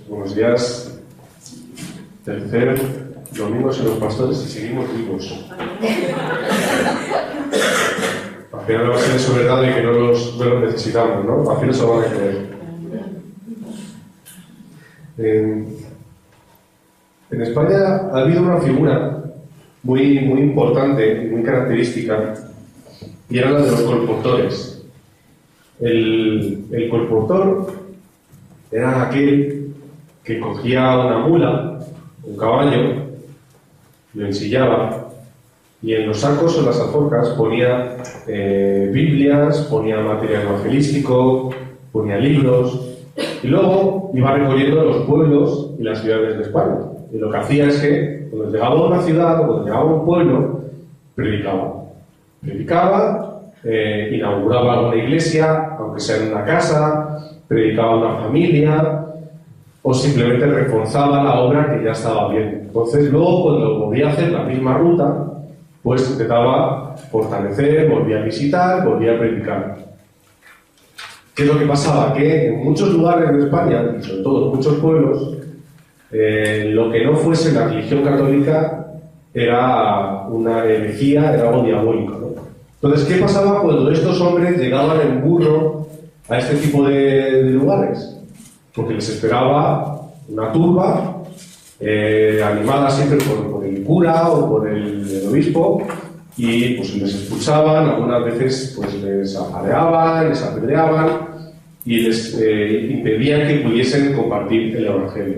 Buenos días. Tercer domingo sin los pastores y seguimos vivos. Al final va a ser eso verdad de que no los necesitamos, ¿no? Al final se van a creer. En España ha habido una figura muy importante y muy característica, y era la de los colportores. El colportor era aquel que cogía una mula, un caballo, lo ensillaba y en los sacos o las alforjas ponía Biblias, ponía material evangelístico, ponía libros y luego iba recorriendo los pueblos y las ciudades de España. Y lo que hacía es que cuando llegaba a una ciudad o cuando llegaba a un pueblo, predicaba, inauguraba alguna iglesia, aunque sea en una casa, predicaba a una familia, o simplemente reforzaba la obra que ya estaba bien. Entonces, luego, cuando volvía a hacer la misma ruta, pues intentaba fortalecer, volvía a visitar, volvía a predicar. ¿Qué es lo que pasaba? Que en muchos lugares de España, y sobre todo en muchos pueblos, lo que no fuese la religión católica era una herejía, era algo diabólico, ¿no? Entonces, ¿qué pasaba cuando estos hombres llegaban en burro a este tipo de lugares? Porque les esperaba una turba, animada siempre por el cura o por el obispo, y pues les expulsaban, algunas veces pues les apaleaban, les apedreaban y les impedían que pudiesen compartir el Evangelio.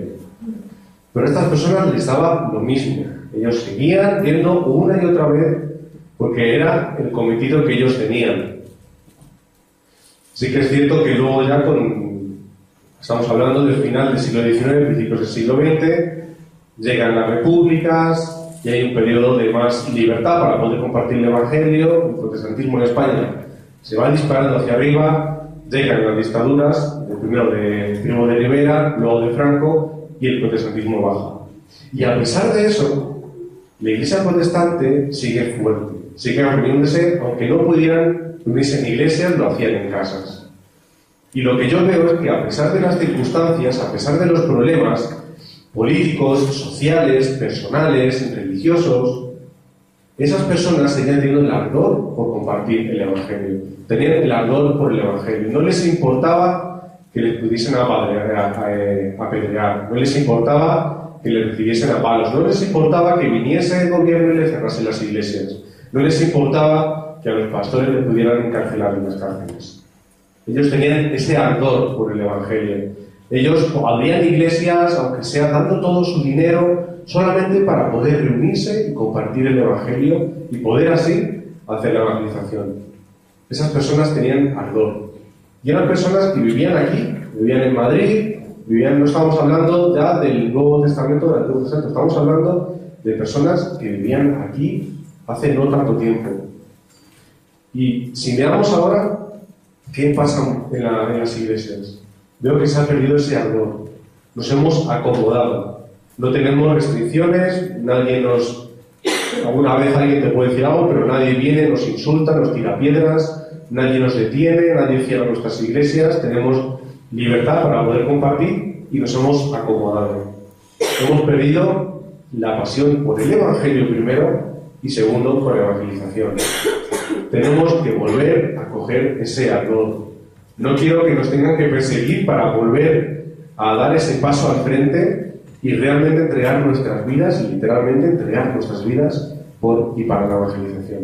Pero a estas personas les daba lo mismo. Ellos seguían yendo una y otra vez porque era el cometido que ellos tenían. Sí que es cierto que luego ya estamos hablando del final del siglo XIX, principios del siglo XX, llegan las repúblicas y hay un periodo de más libertad para poder compartir el Evangelio. El protestantismo en España se va disparando hacia arriba, llegan las dictaduras, primero de Primo de Rivera, luego de Franco, y el protestantismo baja. Y a pesar de eso, la Iglesia protestante sigue fuerte, sigue reuniéndose, aunque no pudieran reunirse en iglesias, lo hacían en casas. Y lo que yo veo es que a pesar de las circunstancias, a pesar de los problemas políticos, sociales, personales, religiosos, esas personas tenían el ardor por compartir el Evangelio, tenían el ardor por el Evangelio. No les importaba que les pudiesen apedrear, no les importaba que les recibiesen a palos, no les importaba que viniese el gobierno y les cerrase las iglesias, no les importaba que a los pastores les pudieran encarcelar en las cárceles. Ellos tenían ese ardor por el Evangelio. Ellos abrían iglesias, aunque sea dando todo su dinero, solamente para poder reunirse y compartir el Evangelio y poder así hacer la evangelización. Esas personas tenían ardor. Y eran personas que vivían aquí, vivían en Madrid, no estamos hablando ya del Nuevo Testamento, del Antiguo Testamento, estamos hablando de personas que vivían aquí hace no tanto tiempo. Y si miramos ahora, ¿qué pasa en las iglesias? Veo que se ha perdido ese ardor. Nos hemos acomodado. No tenemos restricciones, alguna vez alguien te puede decir algo, pero nadie viene, nos insulta, nos tira piedras, nadie nos detiene, nadie cierra nuestras iglesias, tenemos libertad para poder compartir y nos hemos acomodado. Hemos perdido la pasión por el Evangelio primero y segundo por la evangelización. Tenemos que volver a coger ese ardor. No quiero que nos tengan que perseguir para volver a dar ese paso al frente y realmente entregar nuestras vidas, y literalmente entregar nuestras vidas por y para la evangelización.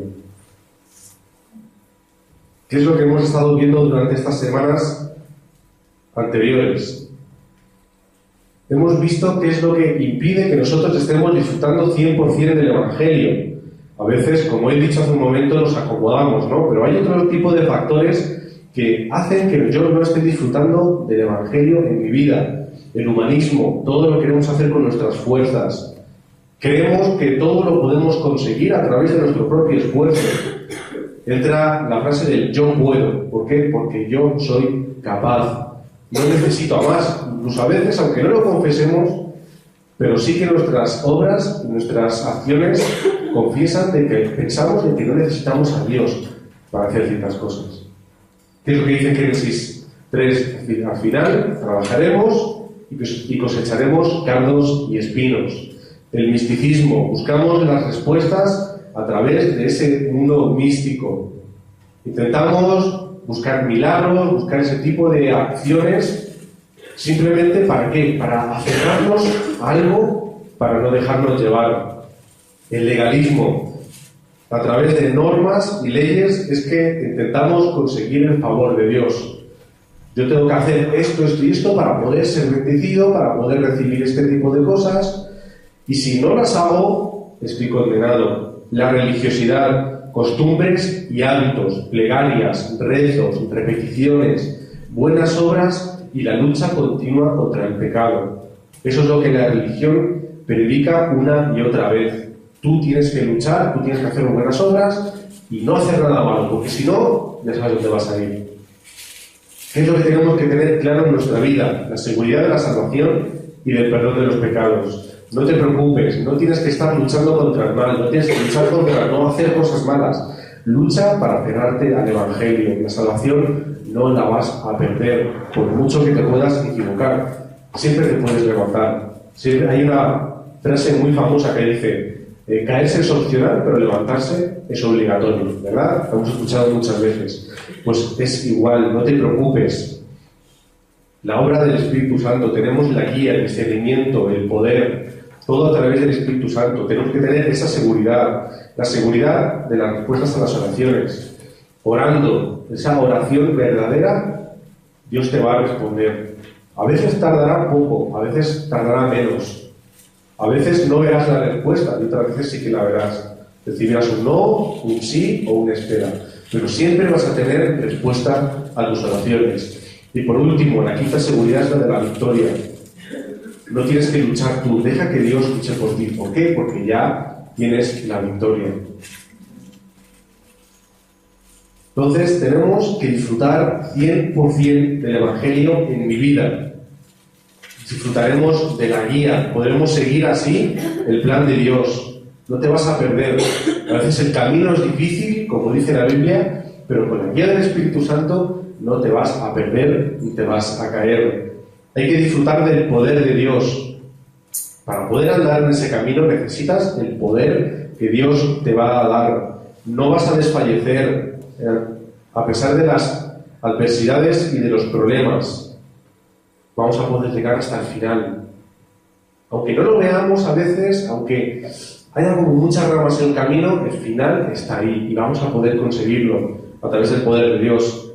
¿Qué es lo que hemos estado viendo durante estas semanas anteriores? Hemos visto qué es lo que impide que nosotros estemos disfrutando 100% del Evangelio. A veces, como he dicho hace un momento, nos acomodamos, ¿no? Pero hay otro tipo de factores que hacen que yo no esté disfrutando del Evangelio en mi vida. El humanismo, todo lo que queremos hacer con nuestras fuerzas. Creemos que todo lo podemos conseguir a través de nuestro propio esfuerzo. Entra la frase del yo puedo. ¿Por qué? Porque yo soy capaz. No necesito a más. Incluso a veces, aunque no lo confesemos, pero sí que nuestras obras, nuestras acciones confiesan de que pensamos de que no necesitamos a Dios para hacer ciertas cosas. ¿Qué es lo que dice Génesis 3? Al final trabajaremos y cosecharemos cardos y espinos. El misticismo, buscamos las respuestas a través de ese mundo místico. Intentamos buscar milagros, buscar ese tipo de acciones, simplemente ¿para qué? Para aferrarnos a algo, para no dejarnos llevar. El legalismo, a través de normas y leyes, es que intentamos conseguir el favor de Dios. Yo tengo que hacer esto, esto y esto para poder ser bendecido, para poder recibir este tipo de cosas, y si no las hago, estoy condenado. La religiosidad, costumbres y hábitos, plegarias, rezos, repeticiones, buenas obras y la lucha continua contra el pecado. Eso es lo que la religión predica una y otra vez. Tú tienes que luchar, tú tienes que hacer buenas obras y no hacer nada malo, porque si no, ya sabes dónde vas a ir. ¿Qué es lo que tenemos que tener claro en nuestra vida? La seguridad de la salvación y del perdón de los pecados. No te preocupes, no tienes que estar luchando contra el mal, no tienes que luchar contra no hacer cosas malas. Lucha para pegarte al Evangelio. La salvación no la vas a perder, por mucho que te puedas equivocar. Siempre te puedes levantar. Siempre hay una frase muy famosa que dice: caerse es opcional, pero levantarse es obligatorio, ¿verdad? Lo hemos escuchado muchas veces. Pues es igual, no te preocupes. La obra del Espíritu Santo, tenemos la guía, el discernimiento, el poder, todo a través del Espíritu Santo. Tenemos que tener esa seguridad, la seguridad de las respuestas a las oraciones. Orando, esa oración verdadera, Dios te va a responder. A veces tardará poco, a veces tardará menos. A veces no verás la respuesta y otras veces sí que la verás. Recibirás un no, un sí o un espera. Pero siempre vas a tener respuesta a tus oraciones. Y por último, la quinta seguridad es la de la victoria. No tienes que luchar tú, deja que Dios luche por ti. ¿Por qué? Porque ya tienes la victoria. Entonces tenemos que disfrutar 100% del Evangelio en mi vida. Disfrutaremos de la guía, podremos seguir así el plan de Dios. No te vas a perder. A veces el camino es difícil, como dice la Biblia, pero con la guía del Espíritu Santo no te vas a perder ni te vas a caer. Hay que disfrutar del poder de Dios. Para poder andar en ese camino necesitas el poder que Dios te va a dar. No vas a desfallecer a pesar de las adversidades y de los problemas. Vamos a poder llegar hasta el final. Aunque no lo veamos a veces, aunque haya como muchas ramas en el camino, el final está ahí y vamos a poder conseguirlo a través del poder de Dios.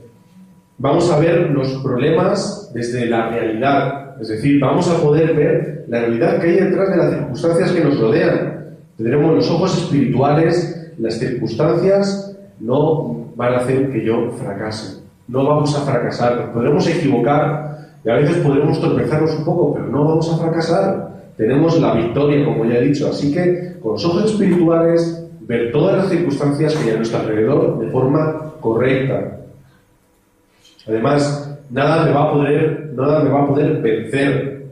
Vamos a ver los problemas desde la realidad, es decir, vamos a poder ver la realidad que hay detrás de las circunstancias que nos rodean. Tendremos los ojos espirituales, las circunstancias no van a hacer que yo fracase. No vamos a fracasar, nos podremos equivocar y a veces podremos tropezarnos un poco, pero no vamos a fracasar. Tenemos la victoria, como ya he dicho, así que con los ojos espirituales, ver todas las circunstancias que hay a nuestro alrededor de forma correcta. Además, nada me va a poder vencer.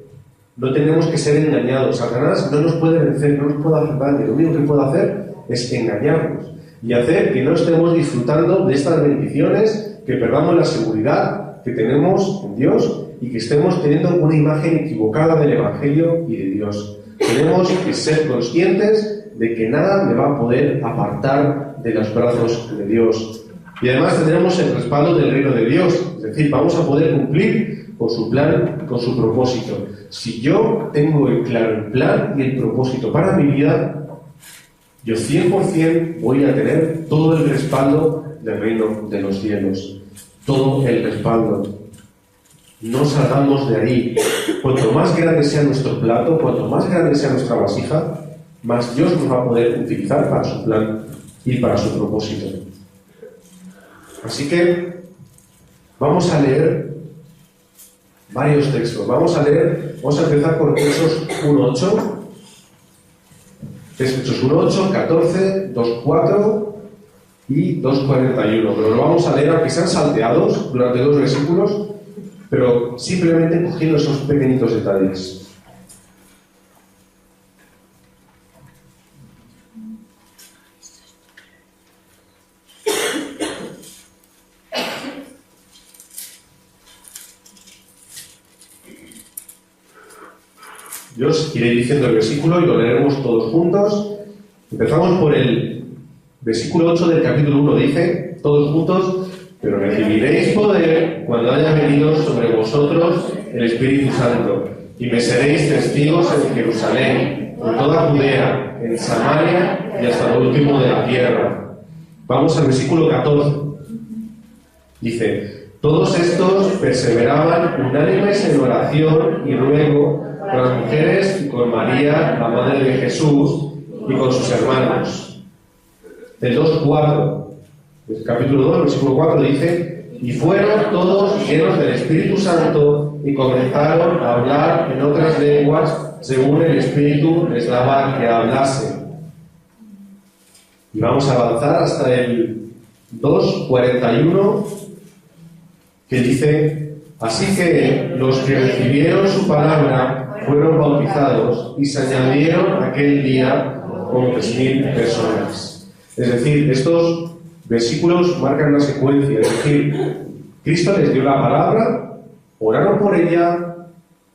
No tenemos que ser engañados. Satanás no nos puede vencer, no nos puede hacer daño. Lo único que puede hacer es engañarnos y hacer que no estemos disfrutando de estas bendiciones, que perdamos la seguridad que tenemos en Dios y que estemos teniendo una imagen equivocada del Evangelio y de Dios. Tenemos que ser conscientes de que nada me va a poder apartar de los brazos de Dios. Y además tendremos el respaldo del reino de Dios, es decir, vamos a poder cumplir con su plan, con su propósito. Si yo tengo claro el plan y el propósito para mi vida, yo 100% voy a tener todo el respaldo del reino de los cielos. Todo el respaldo. No salgamos de ahí. Cuanto más grande sea nuestro plato, cuanto más grande sea nuestra vasija, más Dios nos va a poder utilizar para su plan y para su propósito. Así que vamos a leer varios textos. Vamos a empezar por Hechos 1.8. Hechos 1.8, 14, 2.4 y 2.41. Pero lo vamos a leer, aunque sean salteados durante 2 versículos, pero simplemente cogiendo esos pequeñitos detalles. Yo os iré diciendo el versículo y lo leeremos todos juntos. Empezamos por el versículo 8 del capítulo 1. Dice, todos juntos: pero recibiréis poder cuando haya venido sobre vosotros el Espíritu Santo, y me seréis testigos en Jerusalén, en toda Judea, en Samaria y hasta lo último de la tierra. Vamos al versículo 14. Dice: todos estos perseveraban unánimes en oración y ruego con las mujeres y con María, la madre de Jesús, y con sus hermanos. El 2:4, el capítulo 2, versículo 4 dice: y fueron todos llenos del Espíritu Santo y comenzaron a hablar en otras lenguas según el Espíritu les daba que hablasen. Y vamos a avanzar hasta el 2:41, que dice: así que los que recibieron su palabra fueron bautizados y se añadieron aquel día como 3.000 personas. Es decir, estos versículos marcan una secuencia. Es decir, Cristo les dio la palabra, oraron por ella,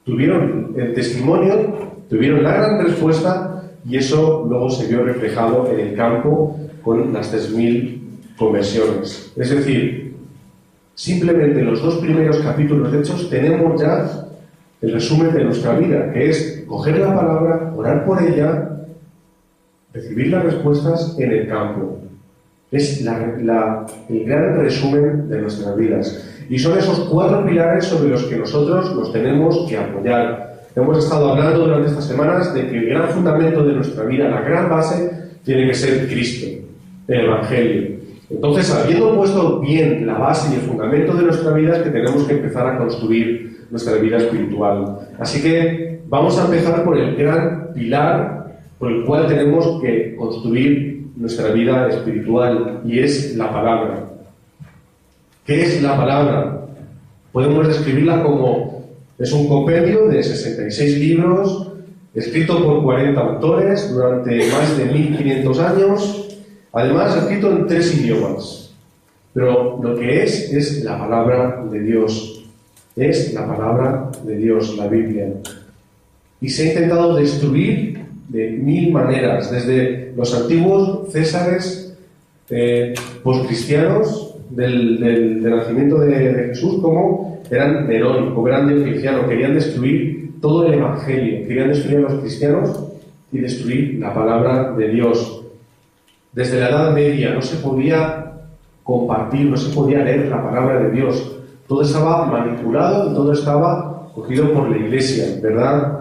tuvieron el testimonio, tuvieron la gran respuesta, y eso luego se vio reflejado en el campo con las 3.000 conversiones. Es decir, simplemente en los 2 primeros capítulos de Hechos tenemos ya el resumen de nuestra vida, que es coger la palabra, orar por ella, recibir las respuestas en el campo. Es el gran resumen de nuestras vidas. Y son esos 4 pilares sobre los que nosotros nos tenemos que apoyar. Hemos estado hablando durante estas semanas de que el gran fundamento de nuestra vida, la gran base, tiene que ser Cristo, el Evangelio. Entonces, habiendo puesto bien la base y el fundamento de nuestra vida, es que tenemos que empezar a construir nuestra vida espiritual. Así que vamos a empezar por el gran pilar por el cual tenemos que construir nuestra vida espiritual, y es la palabra. ¿Qué es la palabra? Podemos describirla como es un compendio de 66 libros, escrito por 40 autores durante más de 1500 años, además escrito en 3 idiomas. Pero lo que es la palabra de Dios. Es la palabra de Dios, la Biblia. Y se ha intentado destruir de 1000 maneras, desde los antiguos césares poscristianos del nacimiento de Jesús, como eran Nerón, como eran Diocleciano. Querían destruir todo el Evangelio, querían destruir a los cristianos y destruir la palabra de Dios. Desde la Edad Media no se podía compartir, no se podía leer la palabra de Dios. Todo estaba manipulado y todo estaba cogido por la Iglesia, ¿verdad?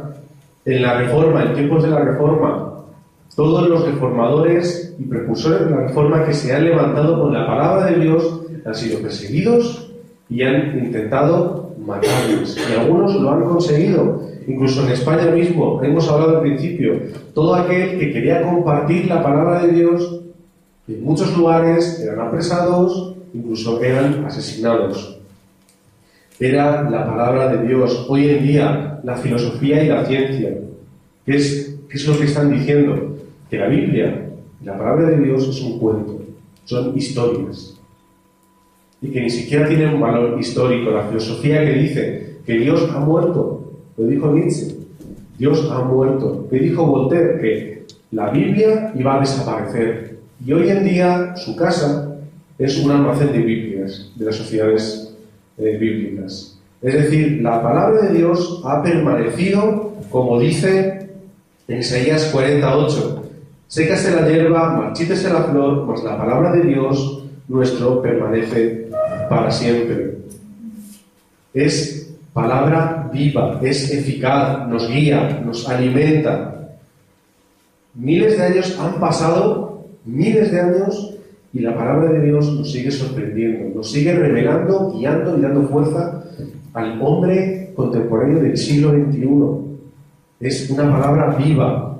En la Reforma, en tiempos de la Reforma, todos los reformadores y precursores de la Reforma que se han levantado con la palabra de Dios han sido perseguidos y han intentado matarlos. Y algunos lo han conseguido. Incluso en España mismo, hemos hablado al principio, todo aquel que quería compartir la palabra de Dios, en muchos lugares eran apresados, incluso eran asesinados. Era la palabra de Dios. Hoy en día, la filosofía y la ciencia, ¿qué es lo que están diciendo? Que la Biblia, la palabra de Dios, es un cuento, son historias. Y que ni siquiera tienen un valor histórico. La filosofía que dice que Dios ha muerto, lo dijo Nietzsche, Dios ha muerto. Que dijo Voltaire que la Biblia iba a desaparecer. Y hoy en día su casa es un almacén de Biblias, de las sociedades bíblicas. Es decir, la palabra de Dios ha permanecido, como dice en Isaías 48: sécase la hierba, marchítese la flor, mas la palabra de Dios nuestro permanece para siempre. Es palabra viva, es eficaz, nos guía, nos alimenta. Miles de años han pasado, miles de años, y la palabra de Dios nos sigue sorprendiendo, nos sigue revelando, guiando y dando fuerza al hombre contemporáneo del siglo XXI. Es una palabra viva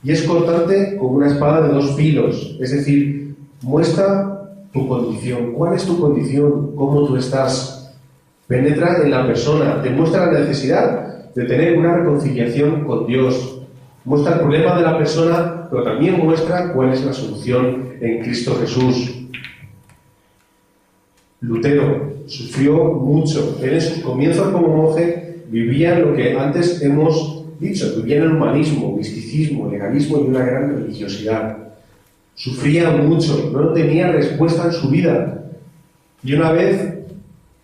y es cortante como una espada de 2 filos, es decir, muestra tu condición. ¿Cuál es tu condición? ¿Cómo tú estás? Penetra en la persona, te muestra la necesidad de tener una reconciliación con Dios. Muestra el problema de la persona, pero también muestra cuál es la solución en Cristo Jesús. Lutero sufrió mucho. Él en sus comienzos como monje vivía lo que antes hemos dicho, vivía en el humanismo, misticismo, legalismo y una gran religiosidad. Sufría mucho, no tenía respuesta en su vida. Y una vez,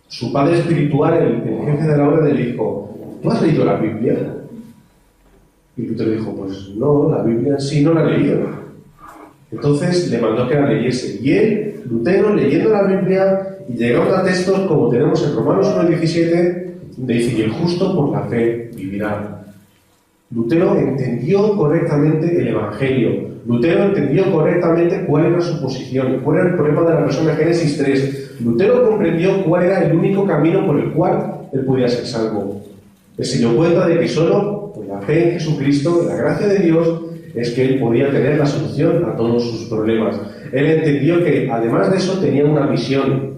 su padre espiritual, el jefe de la orden, le dijo: ¿tú has leído la Biblia? Y Lutero dijo: pues no, la Biblia en sí no la he leído. Entonces le mandó que la leyese. Y él, Lutero, leyendo la Biblia y llegando a textos como tenemos en Romanos 1:17, donde dice: y el justo por la fe vivirá. Lutero entendió correctamente el Evangelio. Lutero entendió correctamente cuál era su posición, cuál era el problema de la persona. Génesis 3. Lutero comprendió cuál era el único camino por el cual él podía ser salvo. Él se dio cuenta de que solo por la fe en Jesucristo, en la gracia de Dios, es que él podía tener la solución a todos sus problemas. Él entendió que, además de eso, tenía una misión.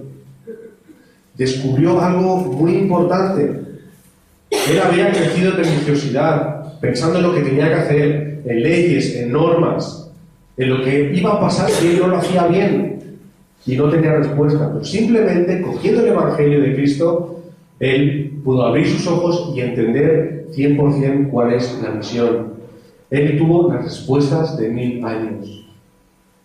Descubrió algo muy importante. Él había crecido en religiosidad, pensando en lo que tenía que hacer, en leyes, en normas, en lo que iba a pasar si él no lo hacía bien y no tenía respuesta. Pero simplemente, cogiendo el Evangelio de Cristo, él pudo abrir sus ojos y entender 100% cuál es la misión. Él tuvo las respuestas de 1000 años.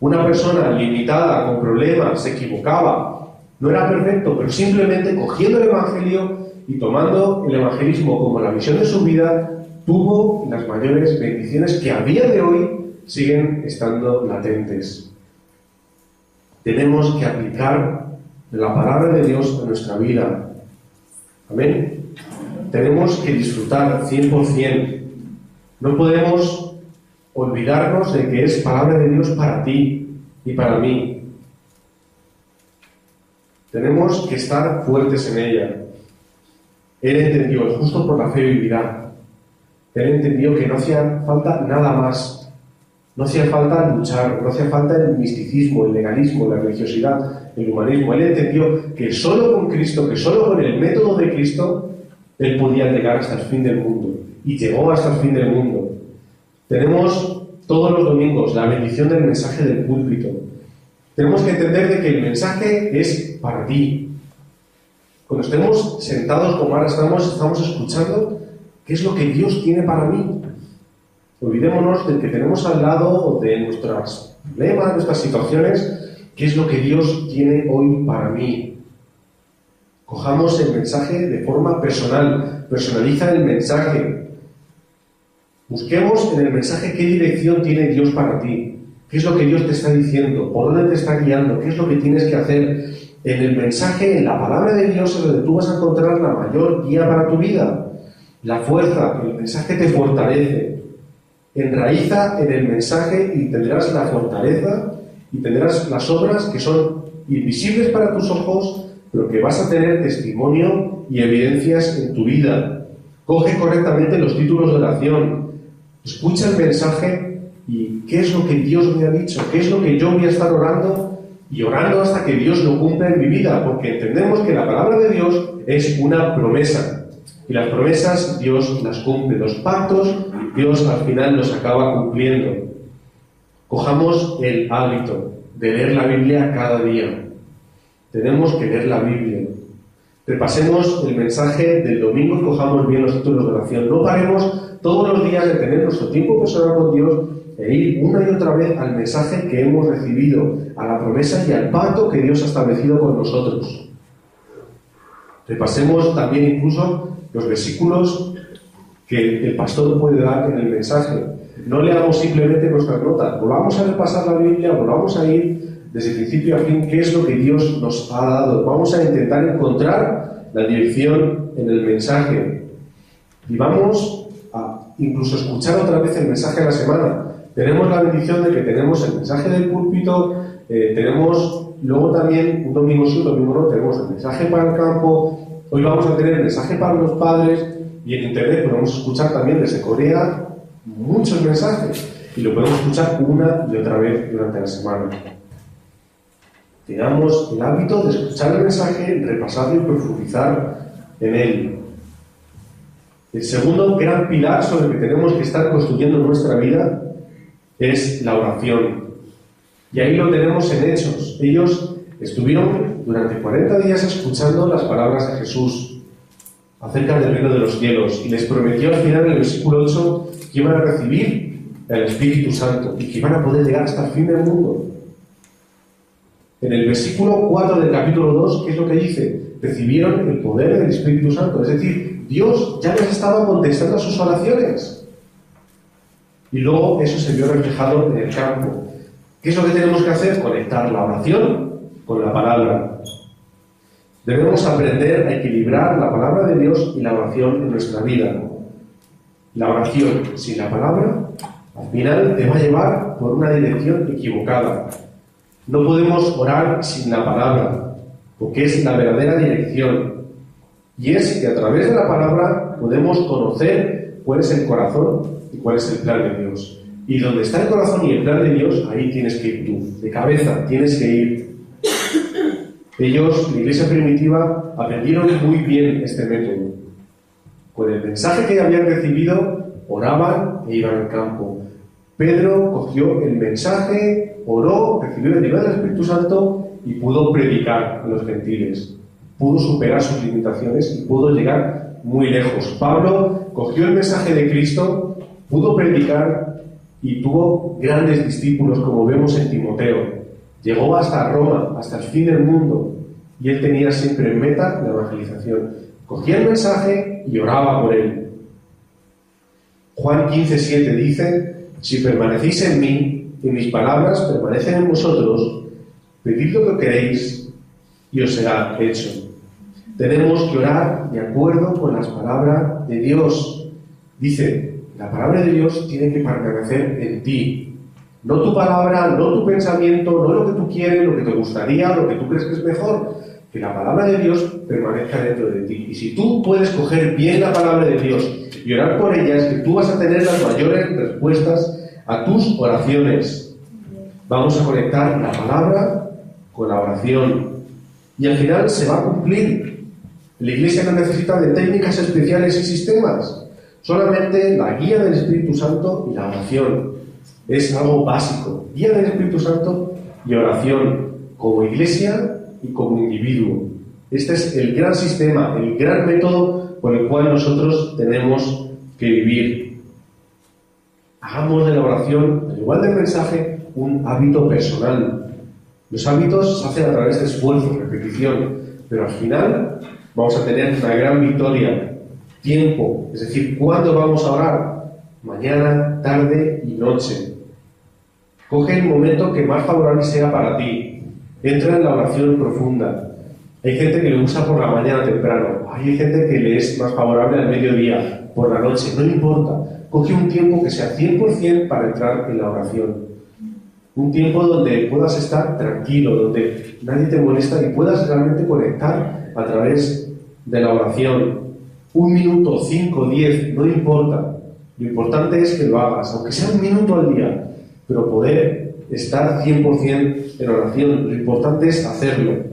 Una persona limitada, con problemas, se equivocaba, no era perfecto, pero simplemente cogiendo el Evangelio y tomando el evangelismo como la misión de su vida, tuvo las mayores bendiciones que a día de hoy siguen estando latentes. Tenemos que aplicar la palabra de Dios a nuestra vida. Amén. Tenemos que disfrutar 100%. No podemos olvidarnos de que es palabra de Dios para ti y para mí. Tenemos que estar fuertes en ella. Él entendió: el justo por la fe vivirá. Él entendió que no hacía falta nada más. No hacía falta luchar, no hacía falta el misticismo, el legalismo, la religiosidad, el humanismo. Él entendió que solo con Cristo, que solo con el método de Cristo, él podía llegar hasta el fin del mundo. Y llegó hasta el fin del mundo. Tenemos todos los domingos la bendición del mensaje del púlpito. Tenemos que entender de que el mensaje es para ti. Cuando estemos sentados como ahora estamos escuchando qué es lo que Dios tiene para mí. Olvidémonos del que tenemos al lado, de nuestros problemas, nuestras situaciones, qué es lo que Dios tiene hoy para mí. Cojamos el mensaje de forma personal, personaliza el mensaje. Busquemos en el mensaje qué dirección tiene Dios para ti, qué es lo que Dios te está diciendo, por dónde te está guiando, qué es lo que tienes que hacer. En el mensaje, en la palabra de Dios, es donde tú vas a encontrar la mayor guía para tu vida. La fuerza, el mensaje te fortalece. Enraiza en el mensaje y tendrás la fortaleza y tendrás las obras que son invisibles para tus ojos, pero que vas a tener testimonio y evidencias en tu vida. Coge correctamente los títulos de oración. Escucha el mensaje y qué es lo que Dios me ha dicho, qué es lo que yo voy a estar orando y orando hasta que Dios lo cumpla en mi vida, porque entendemos que la palabra de Dios es una promesa. Y las promesas Dios las cumple. Los pactos Dios al final los acaba cumpliendo. Cojamos el hábito de leer la Biblia cada día. Tenemos que leer la Biblia. Repasemos el mensaje del domingo y cojamos bien los títulos de oración. No paremos todos los días de tener nuestro tiempo personal con Dios e ir una y otra vez al mensaje que hemos recibido, a la promesa y al pacto que Dios ha establecido con nosotros. Repasemos también incluso los versículos que el pastor puede dar en el mensaje. No leamos simplemente nuestras notas, volvamos a repasar la Biblia, volvamos a ir desde principio a fin qué es lo que Dios nos ha dado. Vamos a intentar encontrar la dirección en el mensaje y vamos a incluso escuchar otra vez el mensaje de la semana. Tenemos la bendición de que tenemos el mensaje del púlpito, tenemos luego también un domingo sí, un domingo no, tenemos el mensaje para el campo, hoy vamos a tener el mensaje para los padres y en internet podemos escuchar también desde Corea muchos mensajes y lo podemos escuchar una y otra vez durante la semana. Tengamos el hábito de escuchar el mensaje, repasarlo y profundizar en él. El segundo gran pilar sobre el que tenemos que estar construyendo nuestra vida es la oración. Y ahí lo tenemos en Hechos. Ellos estuvieron durante 40 días escuchando las palabras de Jesús. acerca del reino de los cielos y les prometió al final en el versículo 8 que iban a recibir el Espíritu Santo y que iban a poder llegar hasta el fin del mundo. En el versículo 4 del capítulo 2, ¿qué es lo que dice? Recibieron el poder del Espíritu Santo, es decir, Dios ya les estaba contestando a sus oraciones. Y luego eso se vio reflejado en el campo. ¿Qué es lo que tenemos que hacer? Conectar la oración con la palabra. Debemos aprender a equilibrar la palabra de Dios y la oración en nuestra vida. La oración sin la palabra, al final te va a llevar por una dirección equivocada. No podemos orar sin la palabra, porque es la verdadera dirección. Y es que a través de la palabra podemos conocer cuál es el corazón y cuál es el plan de Dios. Y donde está el corazón y el plan de Dios, ahí tienes que ir tú. De cabeza tienes que ir. Ellos, la iglesia primitiva, aprendieron muy bien este método. Con el mensaje que habían recibido, oraban e iban al campo. Pedro cogió el mensaje, oró, recibió la llegada del Espíritu Santo y pudo predicar a los gentiles. Pudo superar sus limitaciones y pudo llegar muy lejos. Pablo cogió el mensaje de Cristo, pudo predicar y tuvo grandes discípulos, como vemos en Timoteo. Llegó hasta Roma, hasta el fin del mundo, y él tenía siempre en meta la evangelización. Cogía el mensaje y oraba por él. Juan 15:7 dice: si permanecéis en mí y mis palabras permanecen en vosotros, pedid lo que queréis y os será hecho. Tenemos que orar de acuerdo con las palabras de Dios. Dice, la palabra de Dios tiene que permanecer en ti. No tu palabra, no tu pensamiento, no lo que tú quieres, lo que te gustaría, lo que tú crees que es mejor. Que la palabra de Dios permanezca dentro de ti. Y si tú puedes coger bien la palabra de Dios y orar por ella, es que tú vas a tener las mayores respuestas a tus oraciones. Vamos a conectar la palabra con la oración. Y al final se va a cumplir. La Iglesia no necesita de técnicas especiales y sistemas. Solamente la guía del Espíritu Santo y la oración. Es algo básico. Guía del Espíritu Santo y oración como Iglesia y como individuo. Este es el gran sistema, el gran método por el cual nosotros tenemos que vivir. Hagamos de la oración, al igual del mensaje, un hábito personal. Los hábitos se hacen a través de esfuerzo, repetición, pero al final vamos a tener una gran victoria. Tiempo, es decir, ¿cuándo vamos a orar? Mañana, tarde y noche. Coge el momento que más favorable sea para ti. Entra en la oración profunda. Hay gente que le usa por la mañana temprano. Hay gente que le es más favorable al mediodía, por la noche. No importa. Coge un tiempo que sea 100% para entrar en la oración. Un tiempo donde puedas estar tranquilo, donde nadie te molesta y puedas realmente conectar a través de la oración. 1 minuto, 5, 10, no importa. Lo importante es que lo hagas, aunque sea 1 minuto al día, pero poder estar 100% en oración. Lo importante es hacerlo.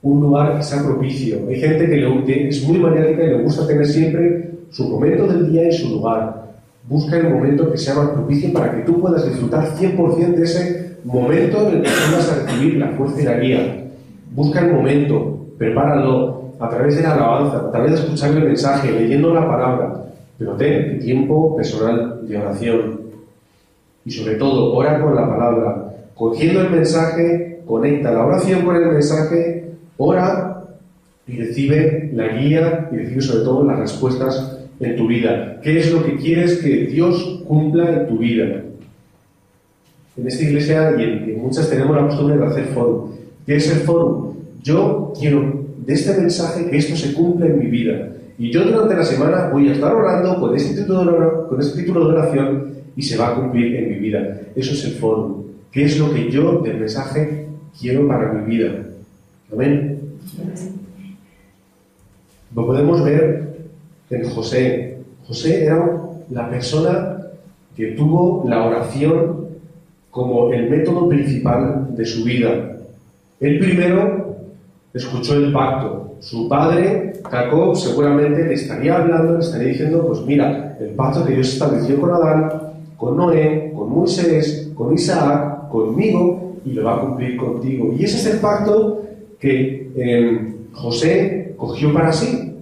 Un lugar que sea propicio. Hay gente que es muy maniática y le gusta tener siempre su momento del día y su lugar. Busca el momento que sea más propicio para que tú puedas disfrutar 100% de ese momento en el que vas a recibir la fuerza y la guía. Busca el momento, prepáralo a través de la alabanza, a través de escuchar el mensaje, leyendo la palabra, pero ten tiempo personal de oración. Y sobre todo, ora con la palabra. Cogiendo el mensaje, conecta la oración con el mensaje, ora y recibe la guía y recibe sobre todo las respuestas en tu vida. ¿Qué es lo que quieres que Dios cumpla en tu vida? En esta iglesia y en muchas tenemos la costumbre de hacer foro. ¿Qué es el foro? Yo quiero de este mensaje que esto se cumpla en mi vida. Y yo durante la semana voy a estar orando con este título de oración y se va a cumplir en mi vida. Eso es el foro. ¿Qué es lo que yo del mensaje quiero para mi vida? ¿Amén? Lo podemos ver en José. José era la persona que tuvo la oración como el método principal de su vida. Él primero escuchó el pacto. Su padre, Jacob, seguramente le estaría hablando, le estaría diciendo, pues mira, el pacto que Dios estableció con Adán, con Noé, con Moisés, con Isaac, conmigo, y lo va a cumplir contigo. Y ese es el pacto que José cogió para sí.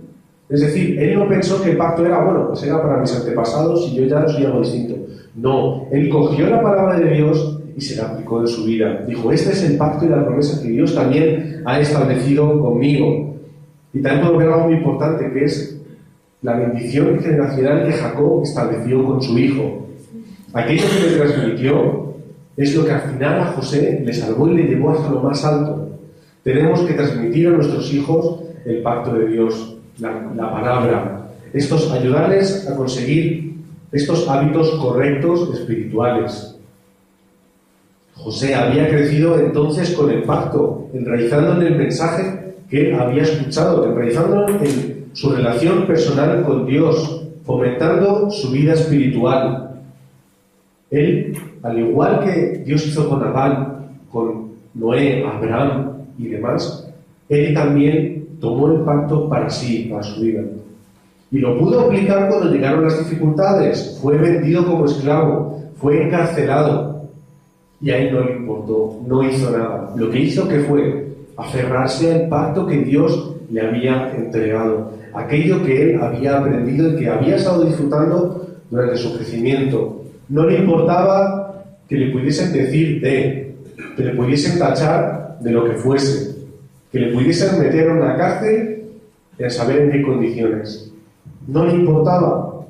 Es decir, él no pensó que el pacto era, bueno, pues era para mis antepasados y yo ya soy algo distinto. No, él cogió la palabra de Dios y se la aplicó en su vida. Dijo, este es el pacto y la promesa que Dios también ha establecido conmigo. Y también podemos ver algo muy importante, que es la bendición generacional que Jacob estableció con su hijo. Aquello que le transmitió es lo que al final a José le salvó y le llevó hasta lo más alto. Tenemos que transmitir a nuestros hijos el pacto de Dios, la palabra, ayudarles a conseguir estos hábitos correctos espirituales. José había crecido entonces con el pacto, enraizando en el mensaje que él había escuchado, enraizando en su relación personal con Dios, fomentando su vida espiritual. Él, al igual que Dios hizo con Adán, con Noé, Abraham y demás, él también tomó el pacto para sí, para su vida. Y lo pudo aplicar cuando llegaron las dificultades. Fue vendido como esclavo, fue encarcelado. Y a él no le importó, no hizo nada. Lo que hizo que fue aferrarse al pacto que Dios le había entregado. Aquello que él había aprendido y que había estado disfrutando durante su crecimiento. No le importaba que le pudiesen decir que le pudiesen tachar de lo que fuese, que le pudiesen meter en una cárcel y a saber en qué condiciones. No le importaba.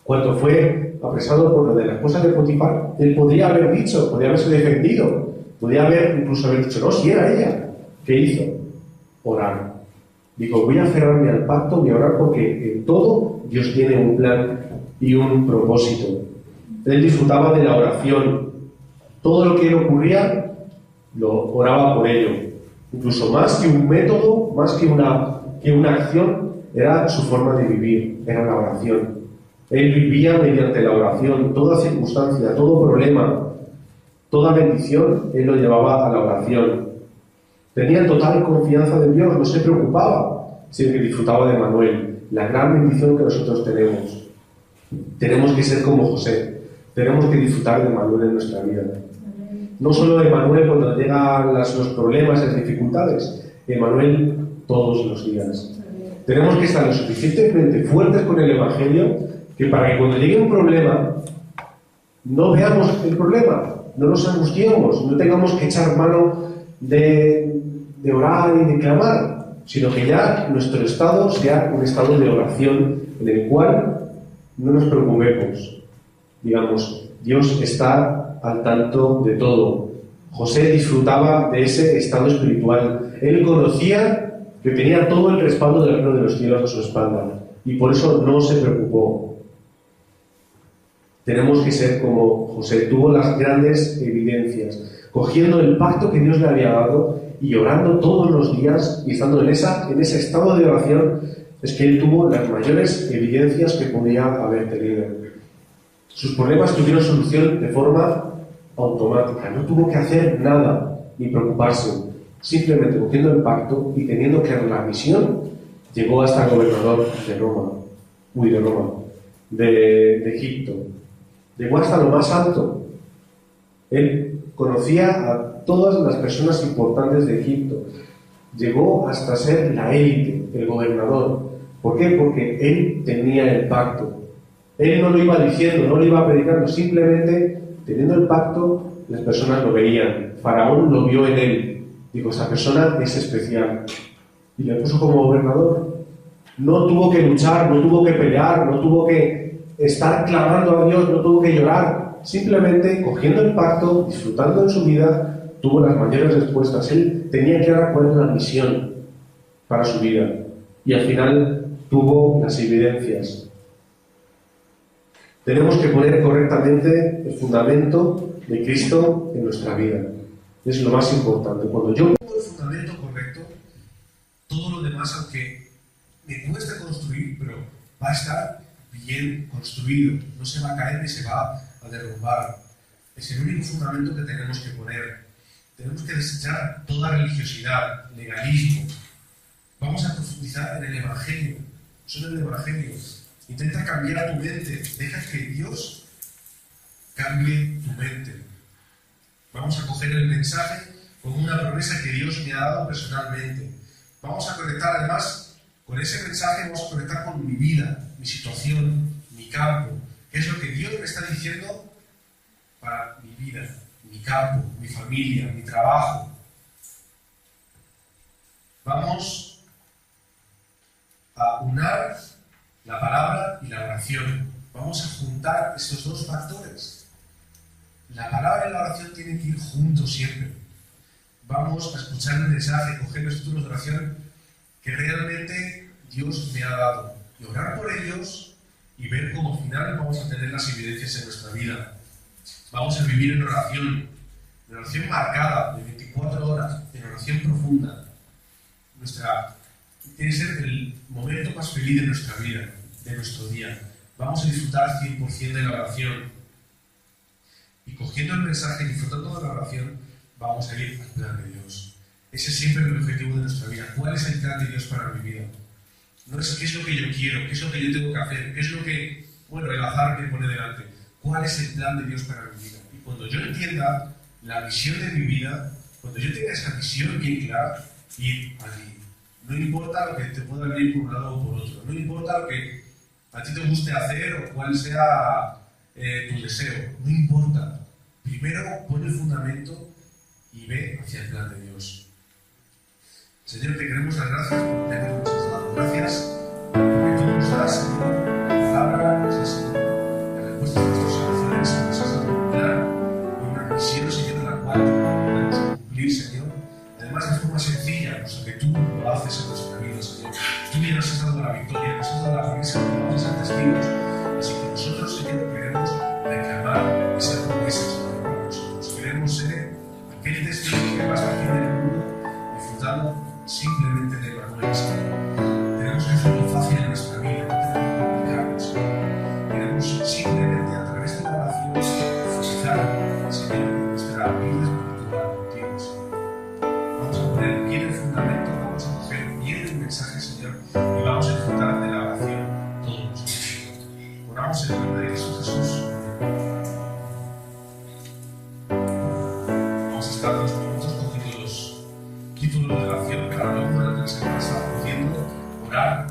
Cuando fue apresado por lo de la esposa de Potifar, él podría haber dicho, podría haberse defendido, podría incluso haber dicho, no, si era ella. ¿Qué hizo? Orar. Dijo, voy a aferrarme al pacto, voy a orar porque en todo Dios tiene un plan y un propósito. Él disfrutaba de la oración. Todo lo que le ocurría, lo oraba por ello. Incluso más que un método, más que una acción, era su forma de vivir, era la oración. Él vivía mediante la oración, toda circunstancia, todo problema, toda bendición, él lo llevaba a la oración. Tenía total confianza en Dios, no se preocupaba, sino que disfrutaba de Manuel, la gran bendición que nosotros tenemos. Tenemos que ser como José, tenemos que disfrutar de Manuel en nuestra vida. No solo de Manuel cuando llegan los problemas, las dificultades, de Manuel todos los días. Tenemos que estar lo suficientemente fuertes con el Evangelio que para que cuando llegue un problema no veamos el problema, no nos angustiemos, no tengamos que echar mano de orar y de clamar, sino que ya nuestro estado sea un estado de oración en el cual no nos preocupemos. Digamos, Dios está al tanto de todo. José disfrutaba de ese estado espiritual. Él conocía que tenía todo el respaldo del reino de los cielos a su espalda y por eso no se preocupó. Tenemos que ser como José, tuvo las grandes evidencias, cogiendo el pacto que Dios le había dado y orando todos los días y estando en ese estado de oración, es que él tuvo las mayores evidencias que podía haber tenido. Sus problemas tuvieron solución de forma automática, no tuvo que hacer nada ni preocuparse. Simplemente cogiendo el pacto y teniendo que la misión, llegó hasta el gobernador de Egipto. Llegó hasta lo más alto. Él conocía a todas las personas importantes de Egipto. Llegó hasta ser la élite, el gobernador. ¿Por qué? Porque él tenía el pacto. Él no lo iba diciendo, no lo iba predicando, simplemente teniendo el pacto, las personas lo veían. Faraón lo vio en él. Digo, esa persona es especial. Y le puso como gobernador. No tuvo que luchar, no tuvo que pelear, no tuvo que estar clamando a Dios, no tuvo que llorar. Simplemente, cogiendo el pacto, disfrutando de su vida, tuvo las mayores respuestas. Él tenía claro cuál era la misión para su vida. Y al final tuvo las evidencias. Tenemos que poner correctamente el fundamento de Cristo en nuestra vida. Es lo más importante. Cuando yo pongo el fundamento correcto, todo lo demás, aunque me cueste construir, pero va a estar bien construido. No se va a caer ni se va a derrumbar. Es el único fundamento que tenemos que poner. Tenemos que desechar toda religiosidad, legalismo. Vamos a profundizar en el Evangelio. Solo el Evangelio. Intenta cambiar a tu mente. Deja que Dios cambie tu mente. Vamos a coger el mensaje como una promesa que Dios me ha dado personalmente. Vamos a conectar además con ese mensaje, vamos a conectar con mi vida, mi situación, mi campo. ¿Qué es lo que Dios me está diciendo para mi vida, mi campo, mi familia, mi trabajo? Vamos a unar la palabra y la oración. Vamos a juntar estos dos factores. La palabra y la oración tienen que ir juntos siempre. Vamos a escuchar el mensaje, coger los títulos de oración que realmente Dios me ha dado y orar por ellos y ver cómo al final vamos a tener las evidencias en nuestra vida. Vamos a vivir en oración marcada de 24 horas, en oración profunda. Tiene que ser el momento más feliz de nuestra vida, de nuestro día. Vamos a disfrutar 100% de la oración. Y cogiendo el mensaje y disfrutando de la oración, vamos a ir al plan de Dios. Ese es siempre el objetivo de nuestra vida. ¿Cuál es el plan de Dios para mi vida? No es qué es lo que yo quiero, qué es lo que yo tengo que hacer, qué es lo que, el azar me pone delante. ¿Cuál es el plan de Dios para mi vida? Y cuando yo entienda la visión de mi vida, cuando yo tenga esa visión bien clara, ir allí. No importa lo que te pueda venir por un lado o por otro. No importa lo que a ti te guste hacer o cuál sea tu deseo. No importa. Primero pon el fundamento y ve hacia el plan de Dios. Señor, te queremos dar gracias por tener muchas dado. Gracias porque tú nos das, Señor, la palabra, nos das, Señor, la respuesta a nuestras oraciones, nos has dado un plan y una misión, Señor, en la cual podemos cumplir, Señor. Además, de forma sencilla, puesto que tú lo haces en nuestra vida, Señor. Tú ya nos has dado la victoria, nos has dado la promesa, que vamos a ser testigos. Así que nosotros, Señor, queremos reclamar esa promesa, Señor, para nosotros. Queremos ser aquel testigo que vas a fin del mundo disfrutando simplemente de la promesa. Tenemos que hacerlo fácil en nuestra vida, no tenemos que complicarnos, Señor. Queremos simplemente, a través de la oración, profundizar, Señor, nuestra vida espiritual contigo, Señor. Vamos a poner bien el fundamento, vamos a coger bien el mensaje, Señor, y vamos a disfrutar de la oración todos los días. Oramos en el nombre de Jesús. Vamos a estar unos minutos cogiendo los títulos de oración para luego, durante la semana, estar haciendo orar.